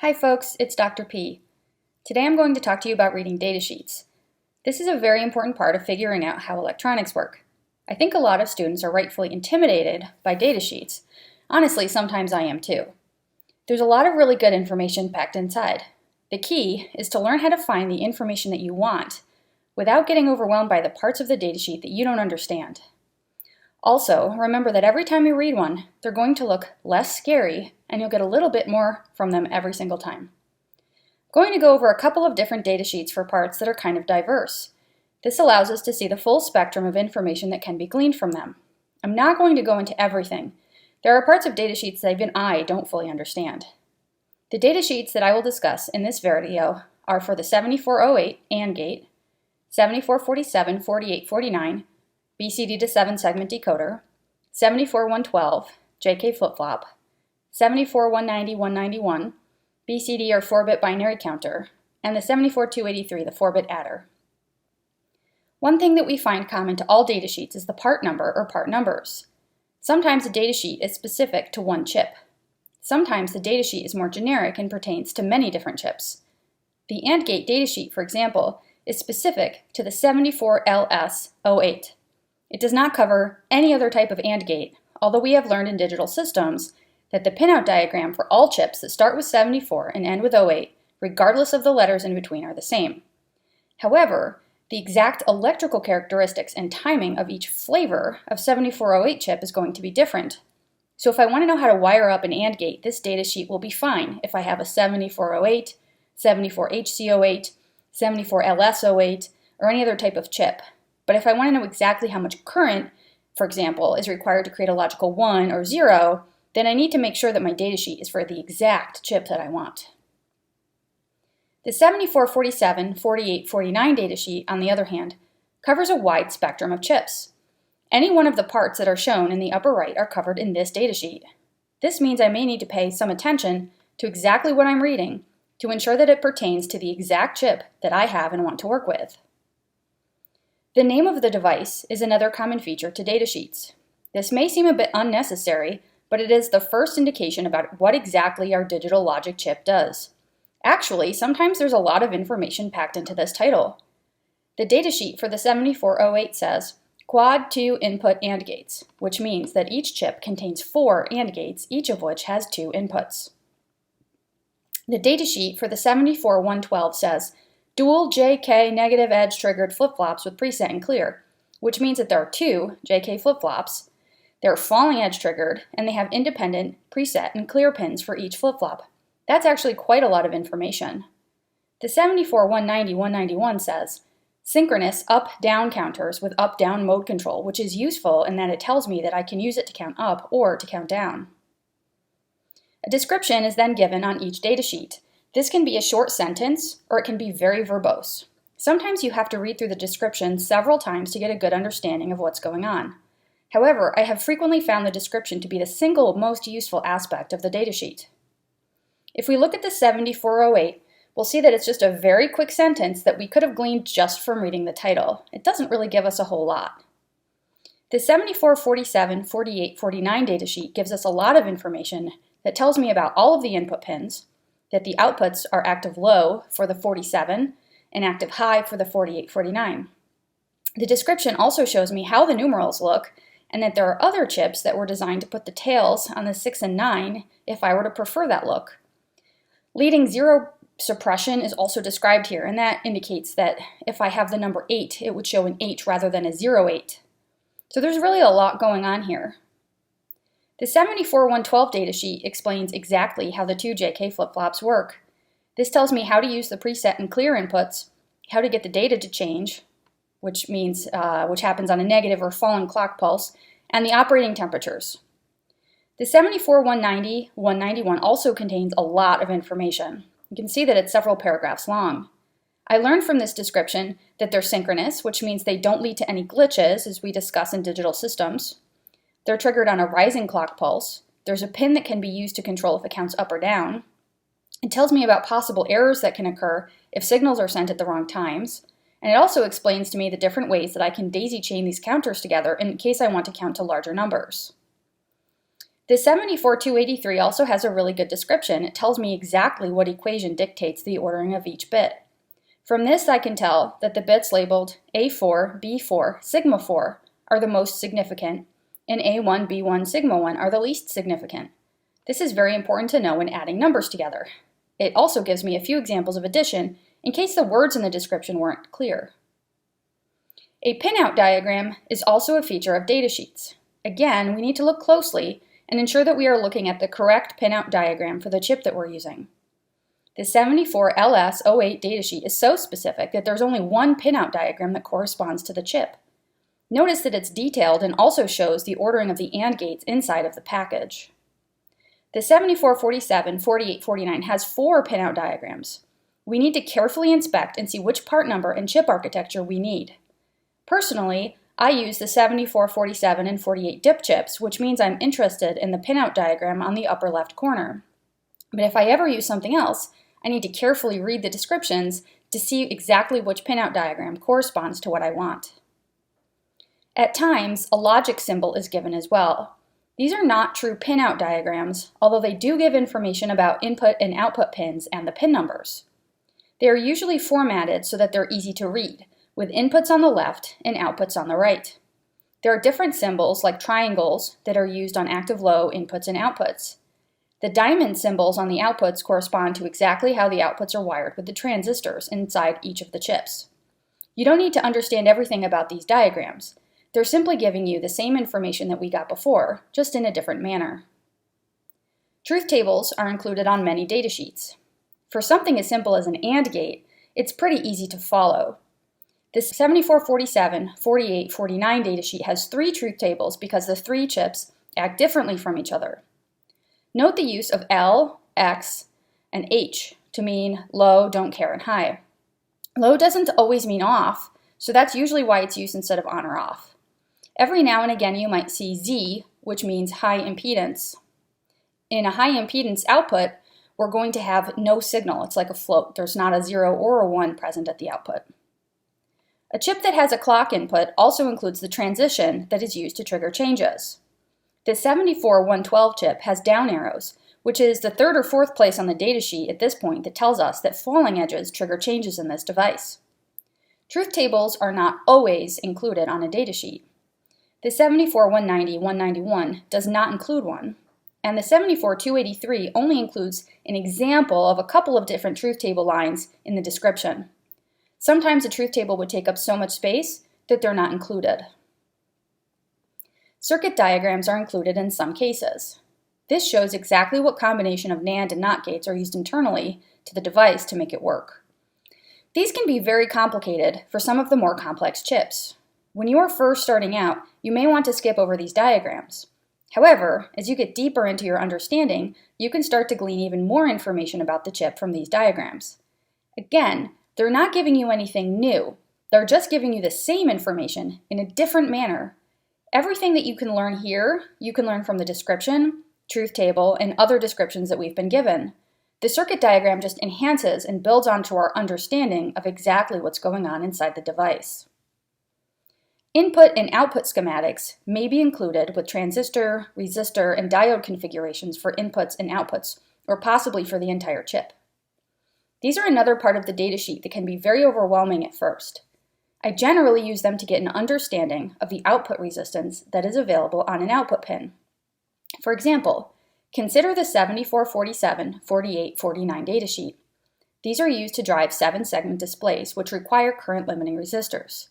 Hi folks, it's Dr. P. Today I'm going to talk to you about reading datasheets. This is a very important part of figuring out how electronics work. I think a lot of students are rightfully intimidated by datasheets. Honestly, sometimes I am too. There's a lot of really good information packed inside. The key is to learn how to find the information that you want without getting overwhelmed by the parts of the datasheet that you don't understand. Also, remember that every time you read one, they're going to look less scary and you'll get a little bit more from them every single time. I'm going to go over a couple of different datasheets for parts that are kind of diverse. This allows us to see the full spectrum of information that can be gleaned from them. I'm not going to go into everything. There are parts of datasheets that even I don't fully understand. The datasheets that I will discuss in this video are for the 7408 AND gate, 7447 4849, BCD to 7-segment decoder, 74112, JK flip-flop, 74190 191, BCD or 4-bit binary counter, and the 74283, the 4-bit adder. One thing that we find common to all datasheets is the part number or part numbers. Sometimes a datasheet is specific to one chip. Sometimes the datasheet is more generic and pertains to many different chips. The AND gate datasheet, for example, is specific to the 74LS08. It does not cover any other type of AND gate, although we have learned in digital systems that the pinout diagram for all chips that start with 74 and end with 08, regardless of the letters in between, are the same. However, the exact electrical characteristics and timing of each flavor of 7408 chip is going to be different. So if I want to know how to wire up an AND gate, this datasheet will be fine if I have a 7408, 74HC08, 74LS08, or any other type of chip. But if I want to know exactly how much current, for example, is required to create a logical 1 or 0, then I need to make sure that my datasheet is for the exact chip that I want. The 7447 4849 datasheet, on the other hand, covers a wide spectrum of chips. Any one of the parts that are shown in the upper right are covered in this datasheet. This means I may need to pay some attention to exactly what I'm reading to ensure that it pertains to the exact chip that I have and want to work with. The name of the device is another common feature to datasheets. This may seem a bit unnecessary, but it is the first indication about what exactly our digital logic chip does. Actually, sometimes there's a lot of information packed into this title. The datasheet for the 7408 says, Quad 2 input AND gates, which means that each chip contains 4 AND gates, each of which has 2 inputs. The datasheet for the 74112 says, Dual JK negative edge triggered flip-flops with preset and clear, which means that there are 2 JK flip-flops. They're falling edge triggered, and they have independent preset and clear pins for each flip-flop. That's actually quite a lot of information. The 74190 191 says, synchronous up-down counters with up-down mode control, which is useful in that it tells me that I can use it to count up or to count down. A description is then given on each datasheet. This can be a short sentence, or it can be very verbose. Sometimes you have to read through the description several times to get a good understanding of what's going on. However, I have frequently found the description to be the single most useful aspect of the datasheet. If we look at the 7408, we'll see that it's just a very quick sentence that we could have gleaned just from reading the title. It doesn't really give us a whole lot. The 7447 4849 datasheet gives us a lot of information that tells me about all of the input pins, that the outputs are active low for the 47 and active high for the 4849. The description also shows me how the numerals look and that there are other chips that were designed to put the tails on the 6 and 9 if I were to prefer that look. Leading 0 suppression is also described here, and that indicates that if I have the number 8, it would show an 8 rather than a 08. So there's really a lot going on here. The 74112 datasheet explains exactly how the 2 JK flip-flops work. This tells me how to use the preset and clear inputs, how to get the data to change, which happens on a negative or falling clock pulse, and the operating temperatures. The 74190 191 also contains a lot of information. You can see that it's several paragraphs long. I learned from this description that they're synchronous, which means they don't lead to any glitches, as we discuss in digital systems. They're triggered on a rising clock pulse. There's a pin that can be used to control if it counts up or down. It tells me about possible errors that can occur if signals are sent at the wrong times. And it also explains to me the different ways that I can daisy chain these counters together in case I want to count to larger numbers. The 74283 also has a really good description. It tells me exactly what equation dictates the ordering of each bit. From this, I can tell that the bits labeled A4, B4, Sigma 4 are the most significant, and A1, B1, Sigma 1 are the least significant. This is very important to know when adding numbers together. It also gives me a few examples of addition in case the words in the description weren't clear. A pinout diagram is also a feature of datasheets. Again, we need to look closely and ensure that we are looking at the correct pinout diagram for the chip that we're using. The 74LS08 datasheet is so specific that there's only one pinout diagram that corresponds to the chip. Notice that it's detailed and also shows the ordering of the AND gates inside of the package. The 7447-4849 has 4 pinout diagrams. We need to carefully inspect and see which part number and chip architecture we need. Personally, I use the 7447 and 48 DIP chips, which means I'm interested in the pinout diagram on the upper left corner. But if I ever use something else, I need to carefully read the descriptions to see exactly which pinout diagram corresponds to what I want. At times, a logic symbol is given as well. These are not true pinout diagrams, although they do give information about input and output pins and the pin numbers. They are usually formatted so that they're easy to read, with inputs on the left and outputs on the right. There are different symbols, like triangles, that are used on active-low inputs and outputs. The diamond symbols on the outputs correspond to exactly how the outputs are wired with the transistors inside each of the chips. You don't need to understand everything about these diagrams. They're simply giving you the same information that we got before, just in a different manner. Truth tables are included on many datasheets. For something as simple as an AND gate, it's pretty easy to follow. This 7447-4849 datasheet has 3 truth tables because the 3 chips act differently from each other. Note the use of L, X, and H to mean low, don't care, and high. Low doesn't always mean off, so that's usually why it's used instead of on or off. Every now and again you might see Z, which means high impedance. In a high impedance output, we're going to have no signal. It's like a float. There's not a 0 or a 1 present at the output. A chip that has a clock input also includes the transition that is used to trigger changes. The 74112 chip has down arrows, which is the 3rd or 4th place on the datasheet at this point that tells us that falling edges trigger changes in this device. Truth tables are not always included on a datasheet. The 74190-191 does not include one, and the 74283 only includes an example of a couple of different truth table lines in the description. Sometimes a truth table would take up so much space that they're not included. Circuit diagrams are included in some cases. This shows exactly what combination of NAND and NOT gates are used internally to the device to make it work. These can be very complicated for some of the more complex chips. When you are first starting out, you may want to skip over these diagrams. However, as you get deeper into your understanding, you can start to glean even more information about the chip from these diagrams. Again, they're not giving you anything new. They're just giving you the same information in a different manner. Everything that you can learn here, you can learn from the description, truth table, and other descriptions that we've been given. The circuit diagram just enhances and builds onto our understanding of exactly what's going on inside the device. Input and output schematics may be included with transistor, resistor, and diode configurations for inputs and outputs, or possibly for the entire chip. These are another part of the datasheet that can be very overwhelming at first. I generally use them to get an understanding of the output resistance that is available on an output pin. For example, consider the 7447-4849 datasheet. These are used to drive 7-segment displays, which require current-limiting resistors.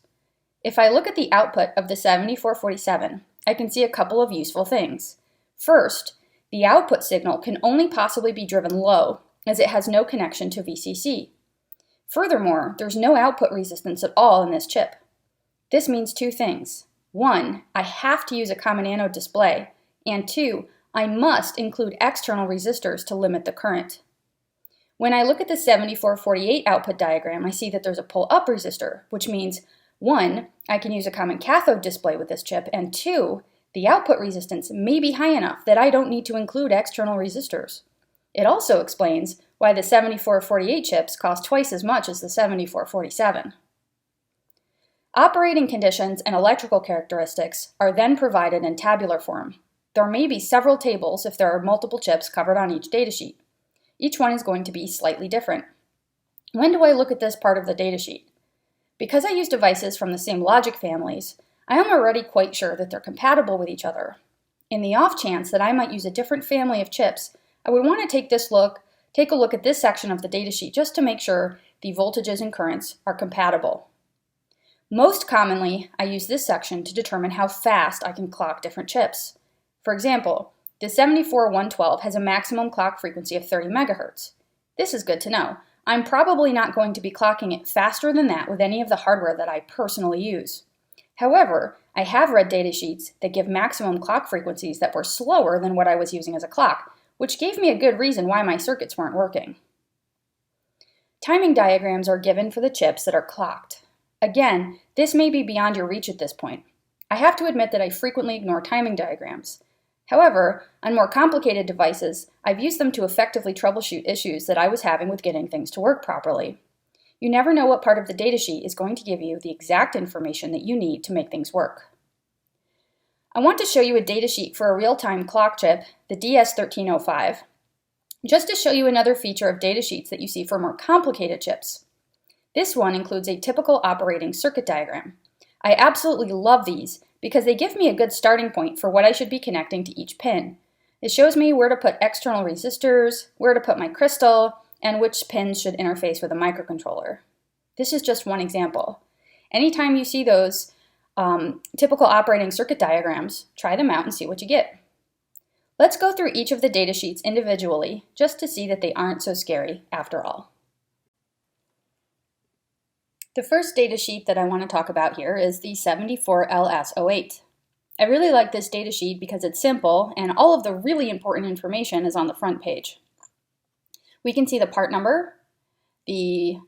If I look at the output of the 7447, I can see a couple of useful things. First, the output signal can only possibly be driven low, as it has no connection to VCC. Furthermore, there's no output resistance at all in this chip. This means 2 things. 1, I have to use a common anode display, and 2, I must include external resistors to limit the current. When I look at the 7448 output diagram, I see that there's a pull-up resistor, which means 1, I can use a common cathode display with this chip, and 2, the output resistance may be high enough that I don't need to include external resistors. It also explains why the 7448 chips cost twice as much as the 7447. Operating conditions and electrical characteristics are then provided in tabular form. there may be several tables if there are multiple chips covered on each datasheet. Each one is going to be slightly different. When do I look at this part of the datasheet? Because I use devices from the same logic families, I am already quite sure that they're compatible with each other. In the off chance that I might use a different family of chips, I would want to take a look at this section of the datasheet just to make sure the voltages and currents are compatible. Most commonly, I use this section to determine how fast I can clock different chips. For example, the 74112 has a maximum clock frequency of 30 megahertz. This is good to know. I'm probably not going to be clocking it faster than that with any of the hardware that I personally use. However, I have read datasheets that give maximum clock frequencies that were slower than what I was using as a clock, which gave me a good reason why my circuits weren't working. Timing diagrams are given for the chips that are clocked. Again, this may be beyond your reach at this point. I have to admit that I frequently ignore timing diagrams. However, on more complicated devices, I've used them to effectively troubleshoot issues that I was having with getting things to work properly. You never know what part of the datasheet is going to give you the exact information that you need to make things work. I want to show you a datasheet for a real-time clock chip, the DS1305, just to show you another feature of datasheets that you see for more complicated chips. This one includes a typical operating circuit diagram. I absolutely love these because they give me a good starting point for what I should be connecting to each pin. It shows me where to put external resistors, where to put my crystal, and which pins should interface with a microcontroller. This is just one example. Anytime you see those typical operating circuit diagrams, try them out and see what you get. Let's go through each of the datasheets individually just to see that they aren't so scary after all. The first datasheet that I want to talk about here is the 74LS08. I really like this datasheet because it's simple and all of the really important information is on the front page. We can see the part number, the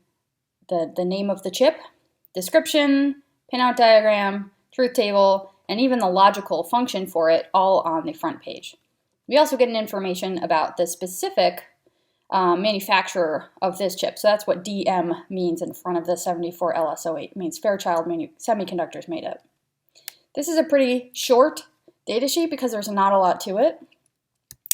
name of the chip, description, pinout diagram, truth table, and even the logical function for it all on the front page. We also get information about the specific manufacturer of this chip. So that's what DM means in front of the 74LS08. It means Fairchild Semiconductors made it. This is a pretty short datasheet because there's not a lot to it.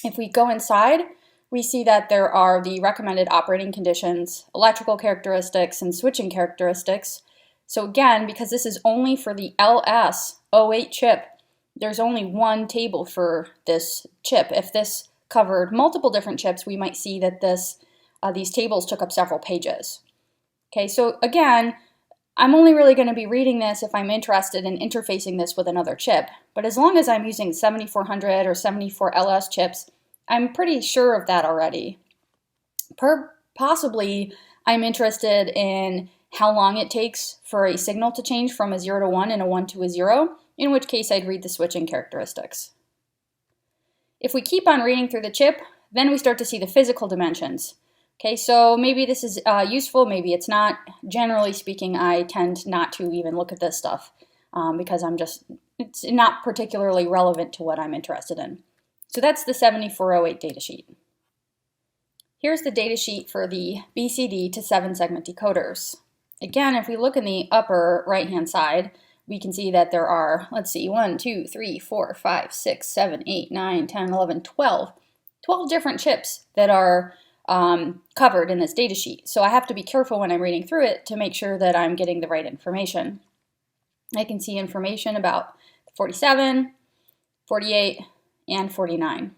If we go inside, we see that there are the recommended operating conditions, electrical characteristics, and switching characteristics. So again, because this is only for the LS08 chip, there's only one table for this chip. If this covered multiple different chips, we might see that these tables took up several pages. Okay, so again, I'm only really going to be reading this if I'm interested in interfacing this with another chip. But as long as I'm using 7400 or 74LS chips, I'm pretty sure of that already. Possibly, I'm interested in how long it takes for a signal to change from a 0 to 1 and a 1 to a 0, in which case I'd read the switching characteristics. If we keep on reading through the chip, then we start to see the physical dimensions. Okay, so maybe this is useful, maybe it's not. Generally speaking, I tend not to even look at this stuff because it's not particularly relevant to what I'm interested in. So that's the 7408 datasheet. Here's the datasheet for the BCD to 7-segment decoders. Again, if we look in the upper right-hand side, we can see that there are, 1, 2, 3, 4, 5, 6, 7, 8, 9, 10, 11, 12 different chips that are covered in this datasheet. So I have to be careful when I'm reading through it to make sure that I'm getting the right information. I can see information about 47, 48, and 49.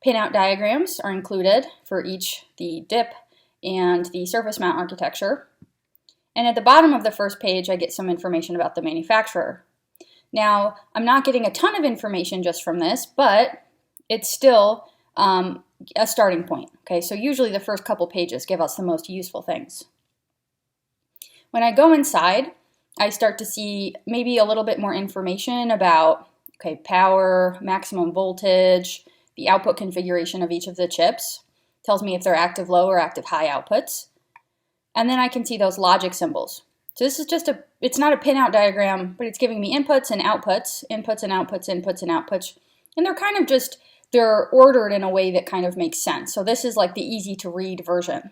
Pinout diagrams are included for each the DIP and the surface mount architecture. And at the bottom of the first page, I get some information about the manufacturer. Now, I'm not getting a ton of information just from this, but it's still a starting point. Okay, so usually the first couple pages give us the most useful things. When I go inside, I start to see maybe a little bit more information about power, maximum voltage, the output configuration of each of the chips. Tells me if they're active low or active high outputs. And then I can see those logic symbols. So this is it's not a pinout diagram, but it's giving me inputs and outputs, inputs and outputs, inputs and outputs. And they're ordered in a way that kind of makes sense. So this is like the easy to read version.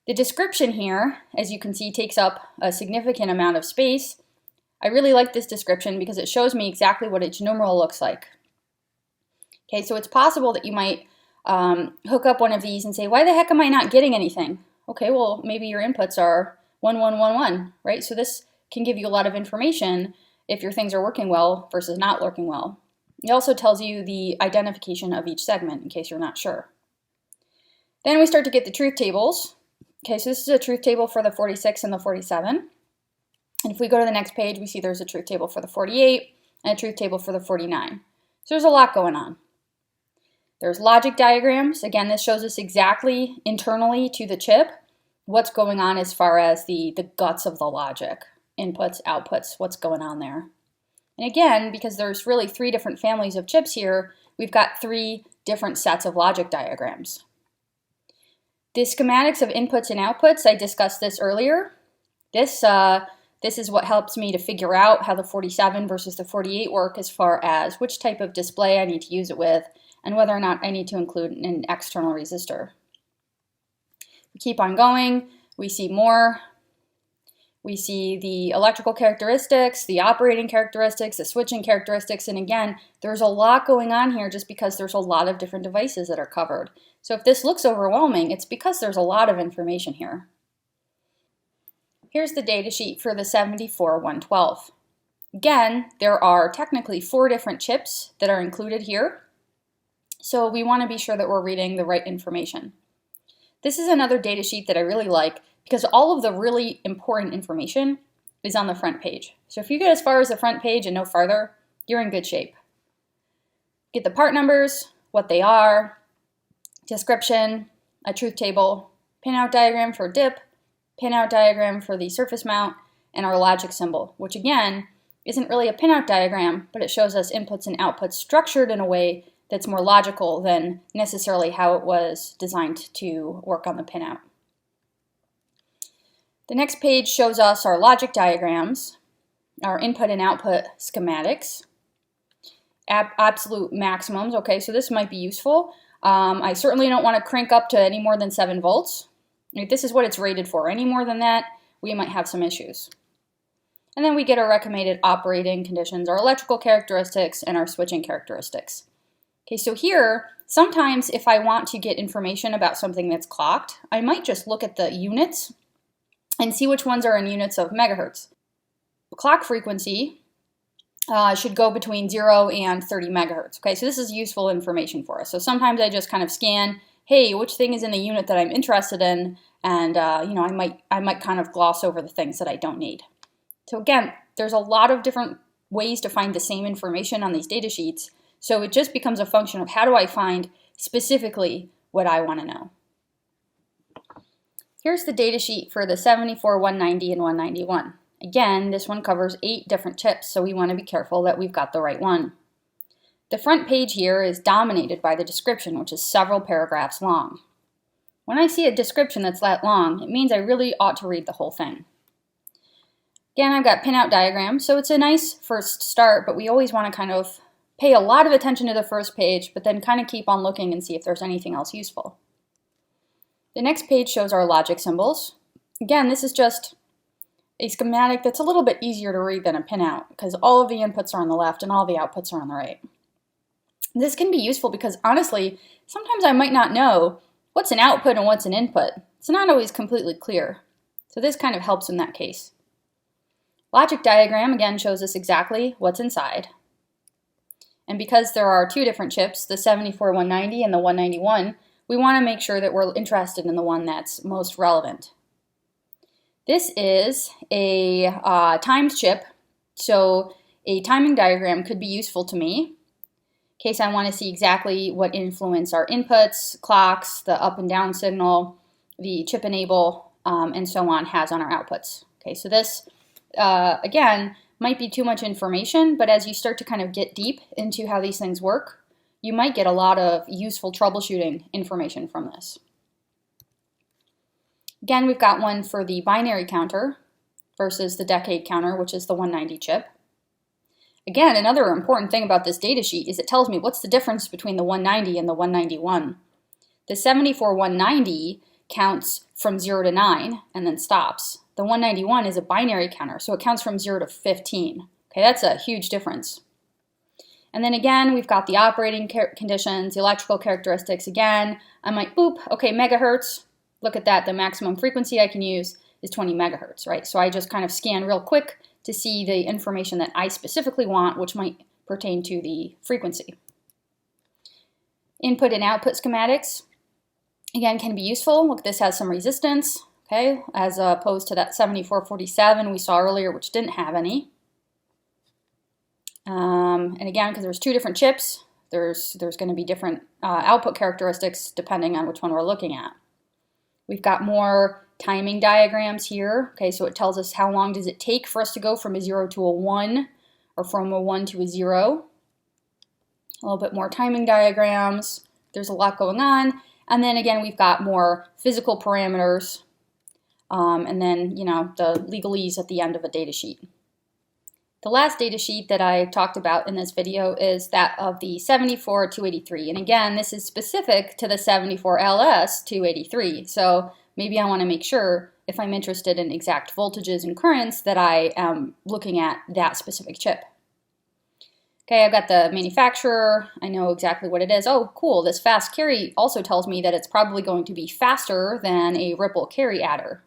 The description here, as you can see, takes up a significant amount of space. I really like this description because it shows me exactly what each numeral looks like. Okay, so it's possible that you might hook up one of these and say, why the heck am I not getting anything? Okay, well, maybe your inputs are 1, 1, 1, 1, right? So this can give you a lot of information if your things are working well versus not working well. It also tells you the identification of each segment in case you're not sure. Then we start to get the truth tables. Okay, so this is a truth table for the 46 and the 47. And if we go to the next page, we see there's a truth table for the 48 and a truth table for the 49. So there's a lot going on. There's logic diagrams. Again, this shows us exactly internally to the chip what's going on as far as the guts of the logic. Inputs, outputs, what's going on there. And again, because there's really 3 different families of chips here, we've got 3 different sets of logic diagrams. The schematics of inputs and outputs, I discussed this earlier. This is what helps me to figure out how the 47 versus the 48 work as far as which type of display I need to use it with and whether or not I need to include an external resistor. We keep on going, we see more. We see the electrical characteristics, the operating characteristics, the switching characteristics, and again, there's a lot going on here just because there's a lot of different devices that are covered. So if this looks overwhelming, it's because there's a lot of information here. Here's the datasheet for the 74112. Again, there are technically 4 different chips that are included here, so we want to be sure that we're reading the right information. This is another datasheet that I really like because all of the really important information is on the front page. So if you get as far as the front page and no farther, you're in good shape. Get the part numbers, what they are, description, a truth table, pinout diagram for dip, pinout diagram for the surface mount, and our logic symbol, which again isn't really a pinout diagram, but it shows us inputs and outputs structured in a way that's more logical than necessarily how it was designed to work on the pinout. The next page shows us our logic diagrams, our input and output schematics, absolute maximums. Okay, so this might be useful. I certainly don't want to crank up to any more than 7 volts. If this is what it's rated for. Any more than that, we might have some issues. And then we get our recommended operating conditions, our electrical characteristics, and our switching characteristics. Okay, so here, sometimes if I want to get information about something that's clocked, I might just look at the units and see which ones are in units of megahertz. The clock frequency should go between 0 and 30 megahertz. Okay, so this is useful information for us. So sometimes I just kind of scan, hey, which thing is in the unit that I'm interested in, and I might kind of gloss over the things that I don't need. So again, there's a lot of different ways to find the same information on these data sheets. So it just becomes a function of how do I find specifically what I want to know. Here's the data sheet for the 74, 190, and 191. Again, this one covers 8 different chips, so we want to be careful that we've got the right one. The front page here is dominated by the description, which is several paragraphs long. When I see a description that's that long, it means I really ought to read the whole thing. Again, I've got pinout diagrams, so it's a nice first start, but we always want to kind of pay a lot of attention to the first page, but then kind of keep on looking and see if there's anything else useful. The next page shows our logic symbols. Again, this is just a schematic that's a little bit easier to read than a pinout because all of the inputs are on the left and all the outputs are on the right. This can be useful because honestly, sometimes I might not know what's an output and what's an input. It's not always completely clear. So this kind of helps in that case. Logic diagram again shows us exactly what's inside. And because there are 2 different chips, the 74, 190 and the 191, we want to make sure that we're interested in the one that's most relevant. This is a timed chip, so a timing diagram could be useful to me in case I want to see exactly what influence our inputs, clocks, the up and down signal, the chip enable, and so on has on our outputs. Okay, so this, again, might be too much information, but as you start to kind of get deep into how these things work, you might get a lot of useful troubleshooting information from this. Again, we've got one for the binary counter versus the decade counter, which is the 190 chip. Again, another important thing about this data sheet is it tells me what's the difference between the 190 and the 191. The 74 190 counts from 0 to 9 and then stops. The 191 is a binary counter, so it counts from 0 to 15. Okay, that's a huge difference. And then again, we've got the operating conditions, the electrical characteristics. Again, I'm like, boop, okay, megahertz. Look at that, the maximum frequency I can use is 20 megahertz, right? So I just kind of scan real quick to see the information that I specifically want, which might pertain to the frequency. Input and output schematics, again, can be useful. Look, this has some resistance, okay, as opposed to that 7447 we saw earlier, which didn't have any. And again, because there's two different chips, there's going to be different output characteristics depending on which one we're looking at. We've got more timing diagrams here. Okay, so it tells us how long does it take for us to go from a 0 to a 1 or from a 1 to a 0. A little bit more timing diagrams. There's a lot going on. And then again, we've got more physical parameters. And then, you know, the legalese at the end of a data sheet. The last data sheet that I talked about in this video is that of the 74-283. And again, this is specific to the 74LS-283. So maybe I want to make sure, if I'm interested in exact voltages and currents, that I am looking at that specific chip. Okay, I've got the manufacturer. I know exactly what it is. Oh, cool. This fast carry also tells me that it's probably going to be faster than a ripple carry adder.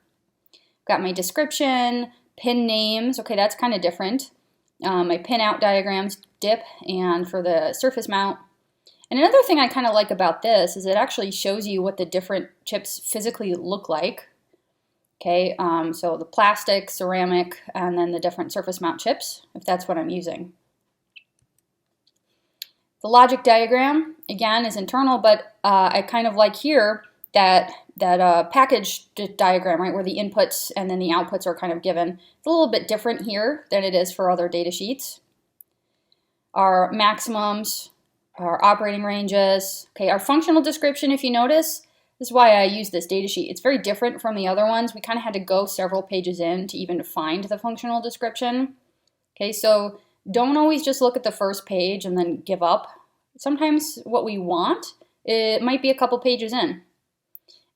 Got my description, pin names. Okay, that's kind of different. My Pinout Diagrams, dip, and for the surface mount. And another thing I kind of like about this is it actually shows you what the different chips physically look like. Okay, so the plastic, ceramic, and then the different surface mount chips, if that's what I'm using. The logic diagram, again, is internal, but I kind of like here that package diagram, right, where the inputs and then the outputs are kind of given. It's a little bit different here than it is for other data sheets. Our maximums, our operating ranges, okay, our functional description, if you notice, this is why I use this data sheet. It's very different from the other ones. We kind of had to go several pages in to even find the functional description. Okay, so don't always just look at the first page and then give up. Sometimes what we want, it might be a couple pages in.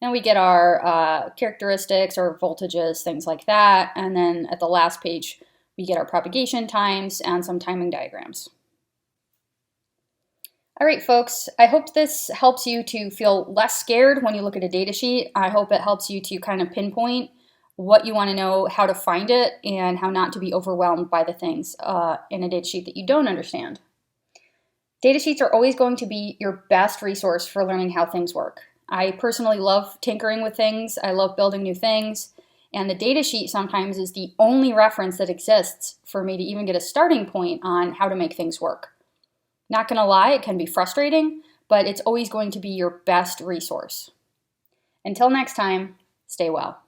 Then we get our characteristics or voltages, things like that. And then at the last page, we get our propagation times and some timing diagrams. All right, folks, I hope this helps you to feel less scared when you look at a data sheet. I hope it helps you to kind of pinpoint what you want to know, how to find it, and how not to be overwhelmed by the things in a data sheet that you don't understand. Data sheets are always going to be your best resource for learning how things work. I personally love tinkering with things. I love building new things. And the data sheet sometimes is the only reference that exists for me to even get a starting point on how to make things work. Not gonna lie, it can be frustrating, but it's always going to be your best resource. Until next time, stay well.